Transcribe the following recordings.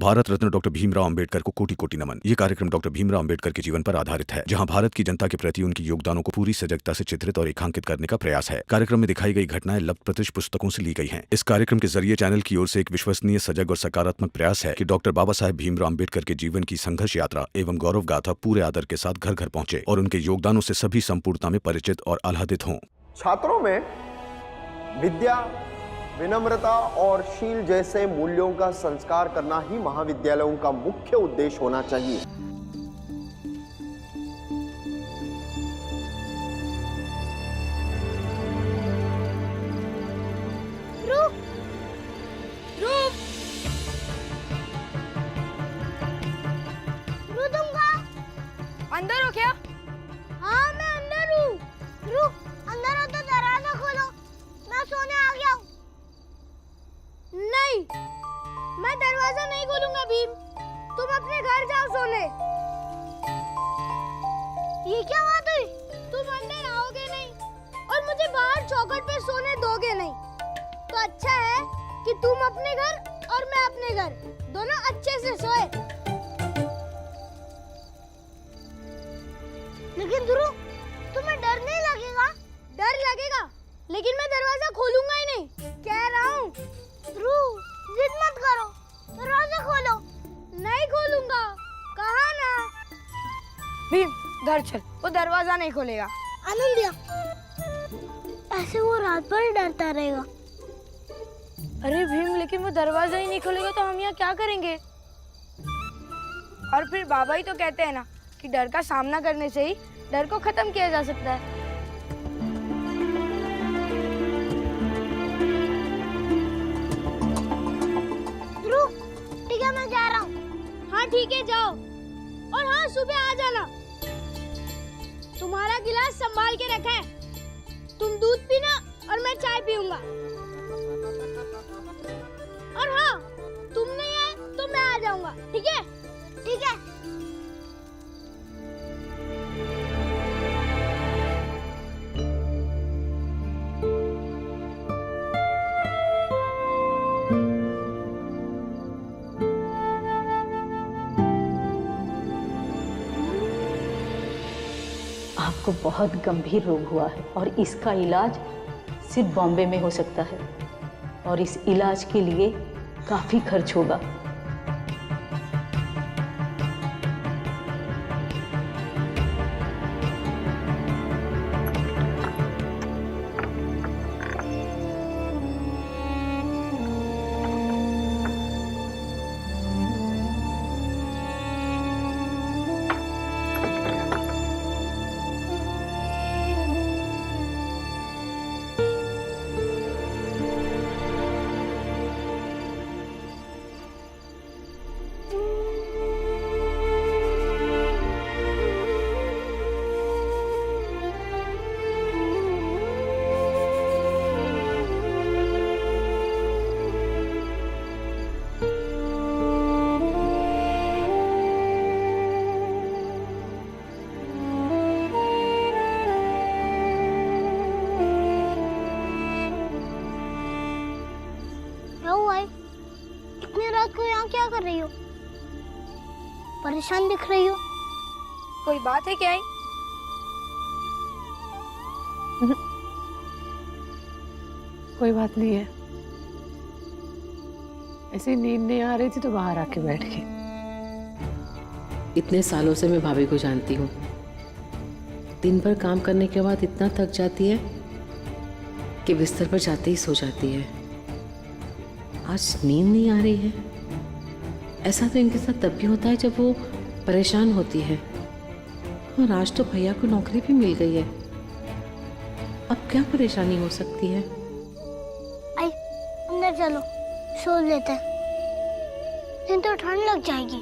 Bharat Ratna doctor Bhimrao Ambedkar को कोटि कोटि नमन। ये कार्यक्रम डॉक्टर भीमराव अंबेडकर के जीवन पर आधारित है, जहां भारत की जनता के प्रति उनके योगदानों को पूरी सजगता से चित्रित और रेखांकित करने का प्रयास है। कार्यक्रम में दिखाई गई घटनाएं लब्ध पुस्तकों से ली गई हैं। इस कार्यक्रम के जरिए चैनल की ओर से एक विश्वसनीय, सजग और सकारात्मक प्रयास है कि डॉक्टर बाबा साहेब भीमराव अंबेडकर के जीवन की संघर्ष यात्रा एवं गौरव गाथा पूरे आदर के साथ घर घर पहुंचे और उनके योगदानों से सभी संपूर्णता में परिचित और आह्लादित हों। छात्रों में विद्या, विनम्रता और शील जैसे मूल्यों का संस्कार करना ही महाविद्यालयों का मुख्य उद्देश्य होना चाहिए। रुक, रुक, दूंगा। अंदर हो क्या? हाँ मैं अंदर हूँ। रुक, अंदर हो तो दरवाजा खोलो, मैं सोने आ गया हूँ। नहीं, मैं दरवाजा नहीं खोलूंगा भीम, तुम अपने घर जाओ सोने। ये क्या बात हुई? तुम अंदर आओगे नहीं और मुझे बाहर चौखट पे सोने दोगे नहीं, तो अच्छा है कि तुम अपने घर और मैं अपने घर, दोनों अच्छे से सोए। लेकिन ध्रुव, तुम्हें डर नहीं लगेगा? डर लगेगा, लेकिन मैं दरवाजा खोलूंगा ही नहीं, कह रहा हूँ। ध्रुव, जिद मत करो, दरवाजा खोलो। नहीं खोलूंगा, कहा ना। भीम, घर चल, वो दरवाजा नहीं खोलेगा। आनंदिया, ऐसे वो रात भर डरता रहेगा। अरे भीम, लेकिन वो दरवाजा ही नहीं खोलेगा तो हम यहाँ क्या करेंगे? और फिर बाबा ही तो कहते हैं ना कि डर का सामना करने से ही डर को खत्म किया जा सकता है। ठीक है, मैं जा रहा हूँ। हाँ ठीक है, जाओ। और हाँ, सुबह आ जाना। तुम्हारा गिलास संभाल के रखा है, तुम दूध पीना और मैं चाय पीऊंगा। और हाँ, तुम नहीं आए तो मैं आ जाऊंगा, ठीक है? ठीक है। आपको बहुत गंभीर रोग हुआ है और इसका इलाज सिर्फ बॉम्बे में हो सकता है और इस इलाज के लिए काफी खर्च होगा। क्या कर रही हो? परेशान दिख रही हो। कोई बात है क्या? कोई बात नहीं है, ऐसी नींद नहीं आ रही थी तो बाहर आके बैठ गई। इतने सालों से मैं भाभी को जानती हूँ, दिन भर काम करने के बाद इतना थक जाती है कि बिस्तर पर जाते ही सो जाती है। आज नींद नहीं आ रही है। ऐसा तो इनके साथ तब भी होता है जब वो परेशान होती है, और आज तो भैया को नौकरी भी मिल गई है। अब क्या परेशानी हो सकती है? आई, अंदर चलो, सो लेते हैं, नहीं तो ठंड लग जाएगी।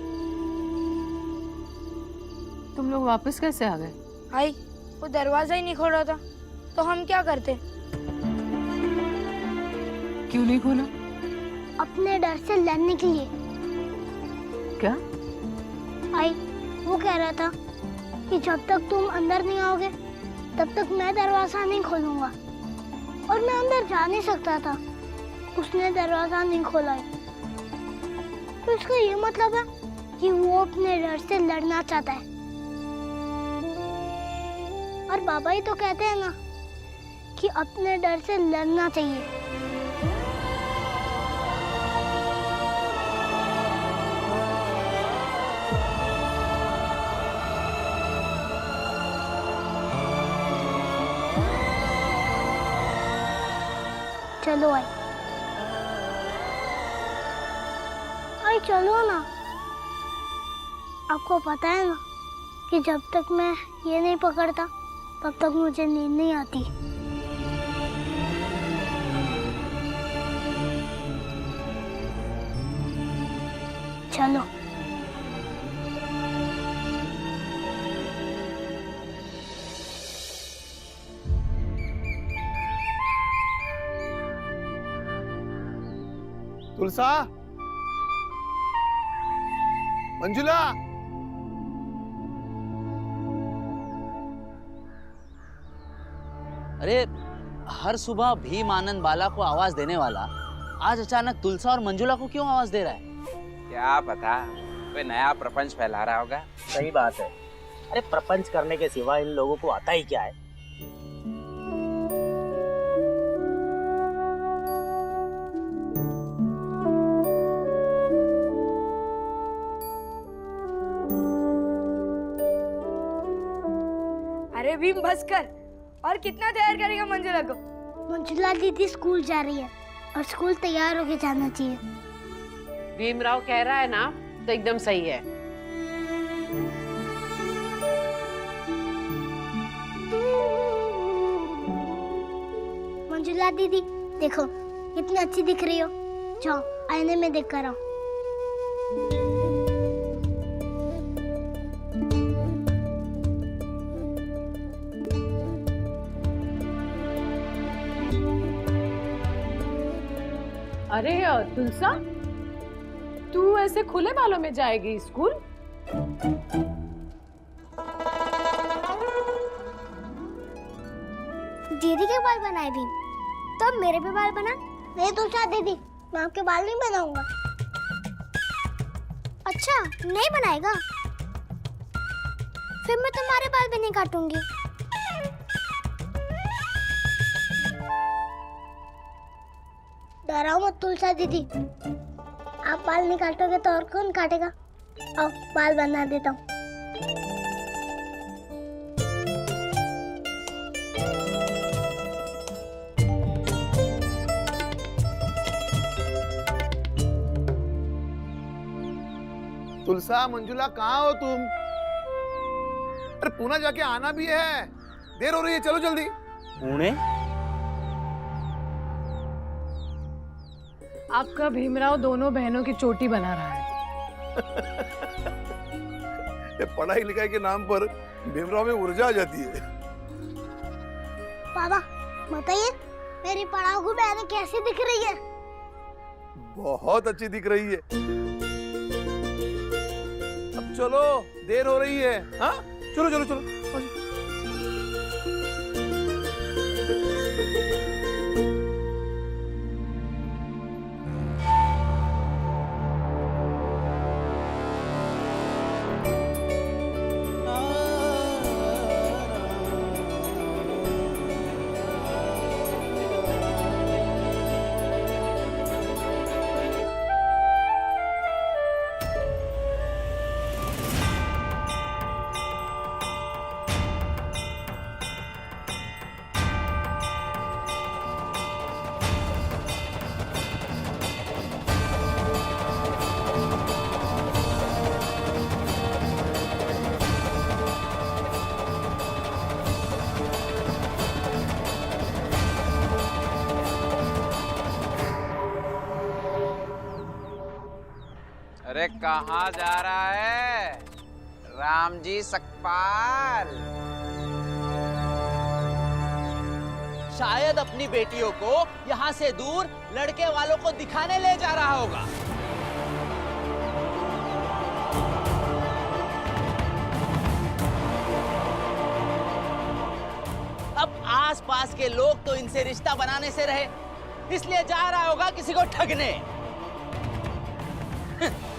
तुम लोग वापस कैसे आ गए? आई, वो दरवाजा ही नहीं खोल रहा था तो हम क्या करते? क्यों नहीं खोला? अपने डर से लड़ने के लिए। क्या? आई, वो कह रहा था कि जब तक तुम अंदर नहीं आओगे तब तक मैं दरवाजा नहीं खोलूंगा, और मैं अंदर जा नहीं सकता था। उसने दरवाजा नहीं खोला है, तो इसका ये मतलब है कि वो अपने डर से लड़ना चाहता है। और बाबा ही तो कहते हैं ना कि अपने डर से लड़ना चाहिए। चलो आई चलो ना। आपको पता है ना कि जब तक मैं ये नहीं पकड़ता तब तक मुझे नींद नहीं आती। चलो। तुलसा, मंजुला, अरे हर सुबह भीम आनंद बाला को आवाज देने वाला आज अचानक तुलसा और मंजुला को क्यों आवाज दे रहा है? क्या पता, कोई नया प्रपंच फैला रहा होगा। सही बात है। अरे प्रपंच करने के सिवा इन लोगों को आता ही क्या है। अरे भीम बस कर। और कितना तैयार करेगा मंजुला को? मंजुला दीदी स्कूल जा रही है और स्कूल तैयार होके जाना चाहिए। भीमराव कह रहा है ना तो एकदम सही है। मंजुला दीदी देखो कितनी अच्छी दिख रही हो। जाओ आईने में देख कर आओ। अरे तुलसा, तू ऐसे खुले बालों में जाएगी स्कूल? दीदी के बाल बनाए भी तो अब मेरे भी बाल बना। नहीं तुलसा दीदी, मैं आपके बाल नहीं बनाऊंगा। अच्छा नहीं बनाएगा? फिर मैं तुम्हारे बाल भी नहीं काटूंगी। डराओ मत तुलसा दीदी, आप बाल नहीं काटोगे तो और कौन काटेगा? आओ बाल बना देता हूँ। तुलसा, मंजुला कहाँ हो तुम? अरे पूना जाके आना भी है, देर हो रही है, चलो जल्दी। पुणे? आपका भीमराव दोनों बहनों की चोटी बना रहा है। ये पढ़ाई लिखाई के नाम पर भीमराव में ऊर्जा आ जाती है। पापा बताइए मेरी पढ़ाकू बहन कैसी दिख रही है? बहुत अच्छी दिख रही है। अब चलो, देर हो रही है। हाँ चलो चलो चलो। अरे कहाँ जा रहा है राम जी सकपाल? शायद अपनी बेटियों को यहाँ से दूर लड़के वालों को दिखाने ले जा रहा होगा। अब आसपास के लोग तो इनसे रिश्ता बनाने से रहे, इसलिए जा रहा होगा किसी को ठगने।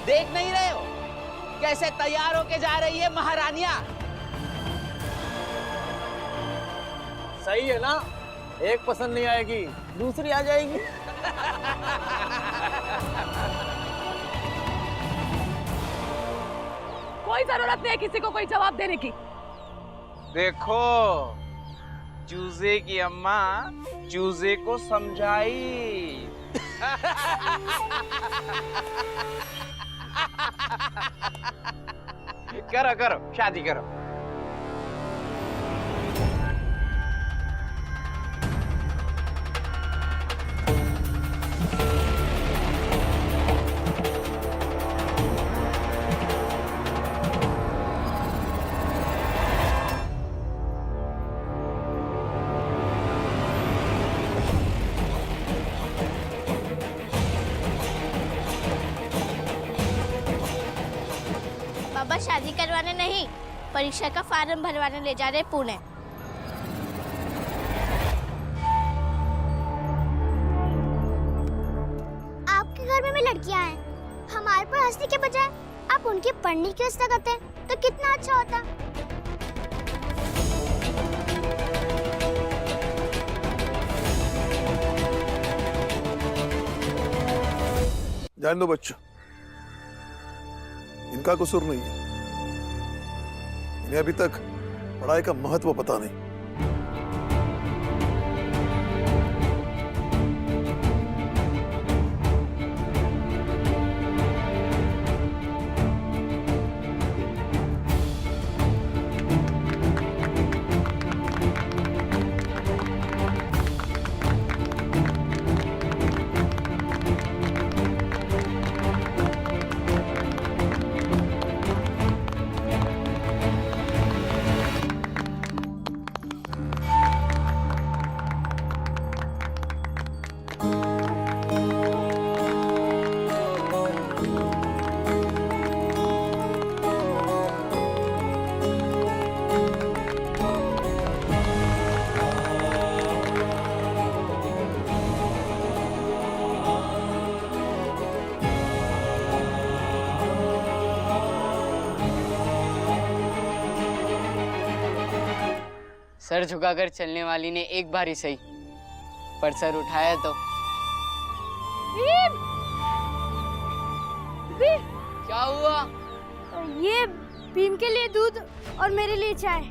देख नहीं रहे हो कैसे तैयार होके जा रही है महारानियां? सही है ना, एक पसंद नहीं आएगी दूसरी आ जाएगी। कोई जरूरत नहीं है किसी को कोई जवाब देने की। देखो, चूजे की अम्मा चूजे को समझाई। करो करो, शादी करो। बाबा शादी करवाने नहीं, परीक्षा का फॉर्म भरवाने ले जा रहे पुणे। आपके घर में भी लड़कियां हैं, हमारे पर हंसने के बजाय आप उनकी पढ़ने की व्यवस्था करते हैं तो कितना अच्छा होता। जान दो बच्चों, इनका कसूर नहीं है। इन्हें अभी तक पढ़ाई का महत्व पता नहीं। सर झुकाकर चलने वाली ने एक बार ही सही, पर सर उठाया तो क्या हुआ? ये भीम के लिए दूध और मेरे लिए चाय।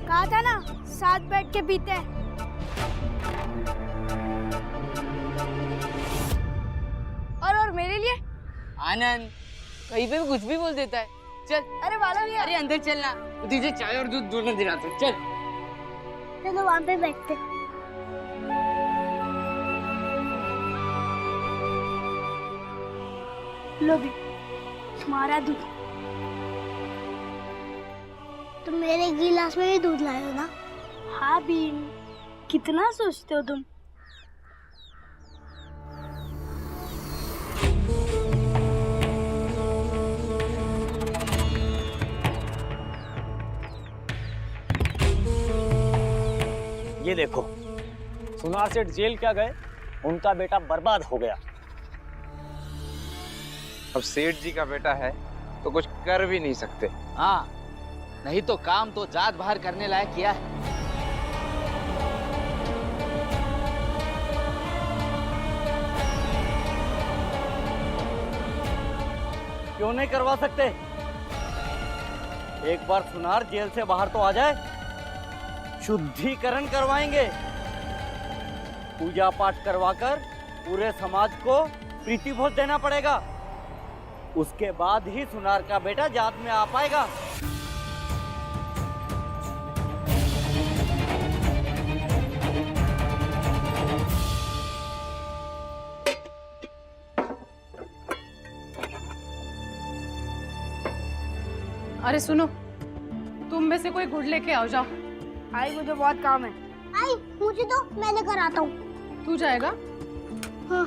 कहा था ना साथ बैठ के पीते हैं। और मेरे लिए आनंद कहीं पे भी कुछ भी बोल देता है। चल, अरे वाला भी, अरे अंदर चलना, तुझे चाय और दूध दोनों दिलाता हूं। चल चलो वहाँ पे बैठते। लो भी तुम्हारा दूध। तुम मेरे गिलास में भी दूध लाए हो ना? हाँ भीम, कितना सोचते हो तुम। ये देखो, सुनार सेठ जेल क्या गए, उनका बेटा बर्बाद हो गया। अब सेठ जी का बेटा है तो कुछ कर भी नहीं सकते। हाँ, नहीं तो काम तो जात बाहर करने लायक किया है। क्यों नहीं करवा सकते? एक बार सुनार जेल से बाहर तो आ जाए, शुद्धिकरण करवाएंगे। पूजा पाठ करवाकर पूरे समाज को प्रीति भोज देना पड़ेगा। उसके बाद ही सुनार का बेटा जात में आ पाएगा। अरे सुनो, तुम में से कोई गुड़ लेके आओ, जाओ। आई मुझे बहुत काम है। आई मुझे तो, मैं लेकर आता हूँ। तू जाएगा? हाँ।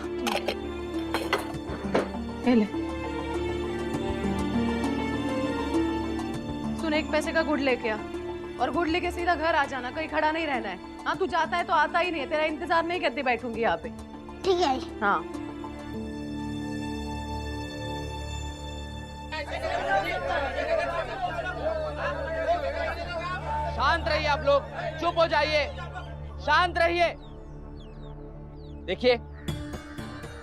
ले। सुन, 1 पैसे का गुड़ लेके आ और गुड़ लेके सीधा घर आ जाना, कहीं खड़ा नहीं रहना है। हाँ तू जाता है तो आता ही नहीं है, तेरा इंतजार नहीं करती बैठूंगी यहाँ पे। ठीक है। हाँ शांत रहिए आप लोग, चुप हो जाइए, शांत रहिए। देखिए,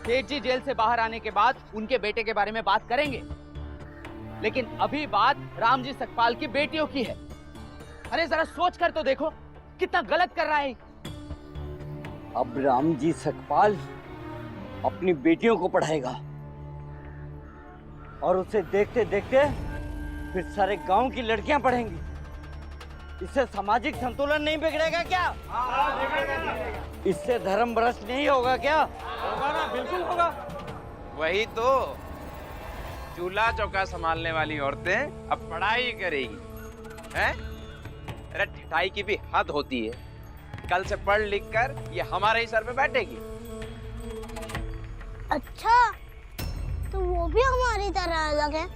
सेठ जी जेल से बाहर आने के बाद उनके बेटे के बारे में बात करेंगे, लेकिन अभी बात राम जी सकपाल की बेटियों की है। अरे जरा सोच कर तो देखो, कितना गलत कर रहा है। अब राम जी सकपाल अपनी बेटियों को पढ़ाएगा और उसे देखते देखते फिर सारे गांव की लड़कियां पढ़ेंगी। इससे सामाजिक संतुलन नहीं बिगड़ेगा क्या? इससे धर्म भ्रष्ट नहीं होगा क्या? होगा ना, बिल्कुल होगा। वही तो, चूल्हा चौका संभालने वाली औरतें अब पढ़ाई करेगी, हैं? अरे ठिठाई की भी हद होती है। कल से पढ़ लिख कर ये हमारे ही सर पे बैठेगी। अच्छा, तो वो भी हमारी तरह अलग है?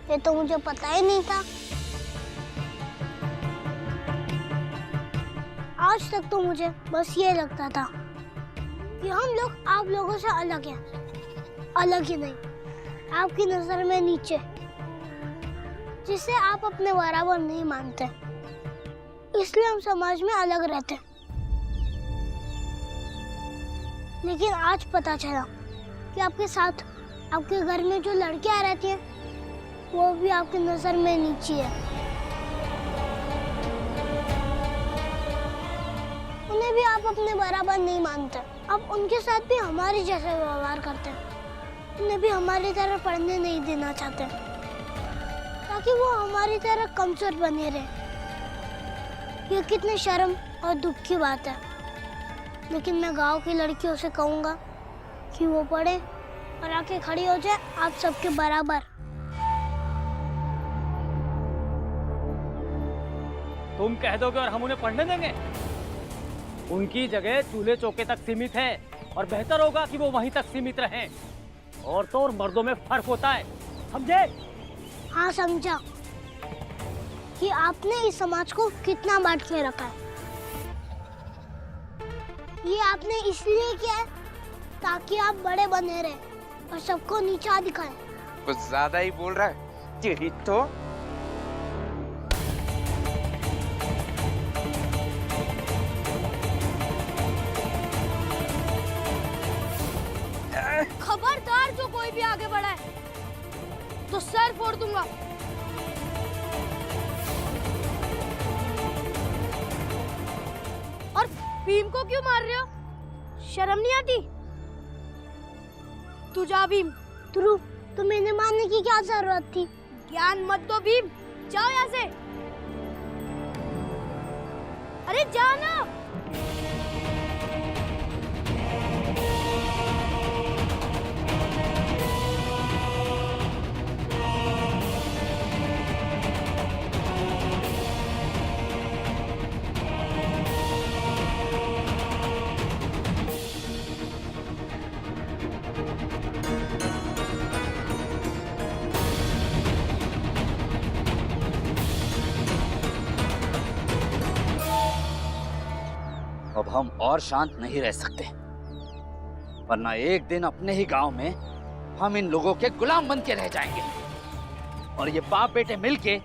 ये तो मुझे पता ही नहीं था। आज तक तो मुझे बस ये लगता था कि हम लोग आप लोगों से अलग हैं। अलग ही नहीं, आपकी नजर में नीचे, जिसे आप अपने बराबर नहीं मानते, इसलिए हम समाज में अलग रहते। लेकिन आज पता चला कि आपके साथ आपके घर में जो लड़कियां रहती हैं, वो भी आपकी नजर में नीचे है। उन्हें भी आप अपने बराबर नहीं मानते। आप उनके साथ भी हमारे जैसे व्यवहार करते हैं। उन्हें भी हमारी तरह पढ़ने नहीं देना चाहते, ताकि वो हमारी तरह कमजोर बने रहे। ये कितनी शर्म और दुख की बात है। लेकिन मैं गांव की लड़कियों से कहूँगा कि वो पढ़े और आके खड़ी हो जाए आप सबके बराबर। तुम कह दोगे और हम उन्हें पढ़ने देंगे? उनकी जगह चूल्हे चौके तक सीमित है और बेहतर होगा कि वो वहीं तक सीमित रहें। औरतों और मर्दों में फर्क होता है, समझे? हाँ समझा कि आपने इस समाज को कितना बांट के रखा है। ये आपने इसलिए किया है ताकि आप बड़े बने रहे और सबको नीचा दिखाएं। कुछ ज्यादा ही बोल रहा है। तेरी तो खबरदार, जो कोई भी आगे बढ़ा है तो सर फोड़ दूंगा। और भीम को क्यों मार रहे हो? शर्म नहीं आती? तू जा भीम। ध्रुव, तुम्हें इन्हें मारने की क्या जरूरत थी? ज्ञान मत दो भीम, जाओ यहाँ से। अरे जाना। अब हम और शांत नहीं रह सकते, वरना एक दिन अपने ही गांव में हम इन लोगों के गुलाम बन के रह जाएंगे और ये बाप बेटे मिलके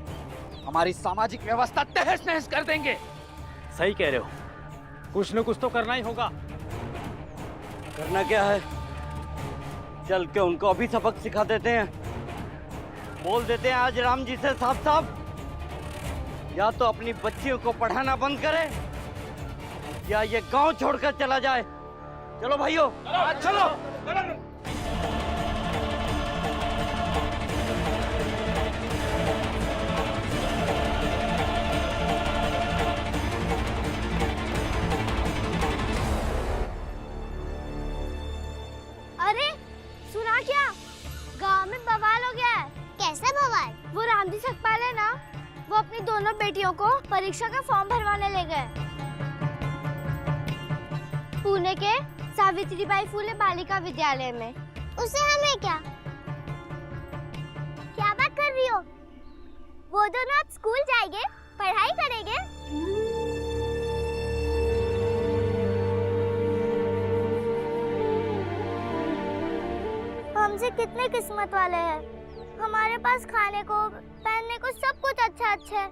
हमारी सामाजिक व्यवस्था तहस नहस कर देंगे। सही कह रहे हो, कुछ न कुछ तो करना ही होगा। करना क्या है? चल के उनको अभी सबक सिखा देते हैं। बोल देते हैं आज राम जी से साफ साफ, या तो अपनी बच्चियों को पढ़ाना बंद करे या ये गांव छोड़कर चला जाए। चलो भाइयों, चलो। अरे सुना क्या? गांव में बवाल हो गया है। कैसा बवाल? वो राम जी सकपाल है ना, वो अपनी दोनों बेटियों को परीक्षा का फॉर्म भरवाने ले गए। पुणे के सावित्रीबाई फुले बालिका विद्यालय में। उसे हमें क्या? क्या बात कर रही हो? वो दोनों अब स्कूल जाएंगे, पढ़ाई करेंगे। हमसे कितने किस्मत वाले हैं। हमारे पास खाने को, पहनने को सब कुछ अच्छा है,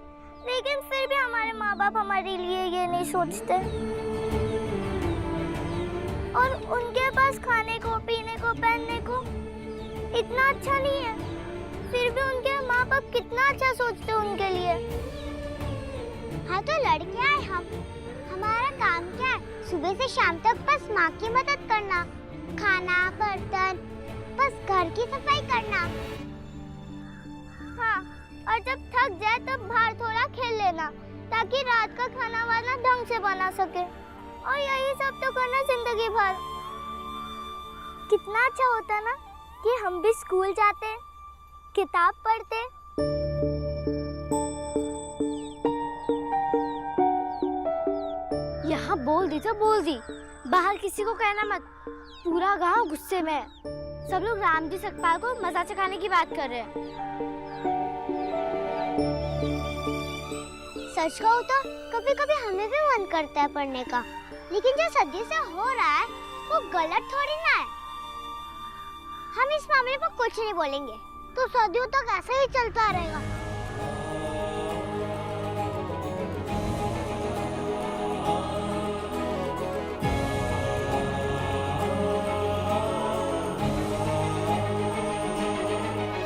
लेकिन फिर भी हमारे माँ बाप हमारे लिए ये नहीं सोचते। और उनके पास खाने को, पीने को, पहनने को इतना अच्छा नहीं है, फिर भी उनके माँ बाप कितना अच्छा सोचते हैं उनके लिए। हाँ तो लड़के आए हम, हमारा काम क्या है? सुबह से शाम तक बस माँ की मदद करना, खाना, बर्तन, बस घर की सफाई करना। हाँ, और जब थक जाए तब बाहर थोड़ा खेल लेना, ताकि रात का खाना वाना ढंग से बना सके। और यही सब तो करना जिंदगी भर। कितना अच्छा होता ना कि हम भी स्कूल जाते, किताब पढ़ते। यहाँ बोल दी तो बोल दी, बाहर किसी को कहना मत। पूरा गांव गुस्से में है। सब लोग रामजी सतपाल को मजा चखाने की बात कर रहे हैं। सच कहूँ तो कभी कभी हमें भी मन करता है पढ़ने का, लेकिन जो सदी से हो रहा है वो गलत थोड़ी ना है। हम इस मामले पर कुछ नहीं बोलेंगे तो सदियों तक ऐसा ही चलता रहेगा।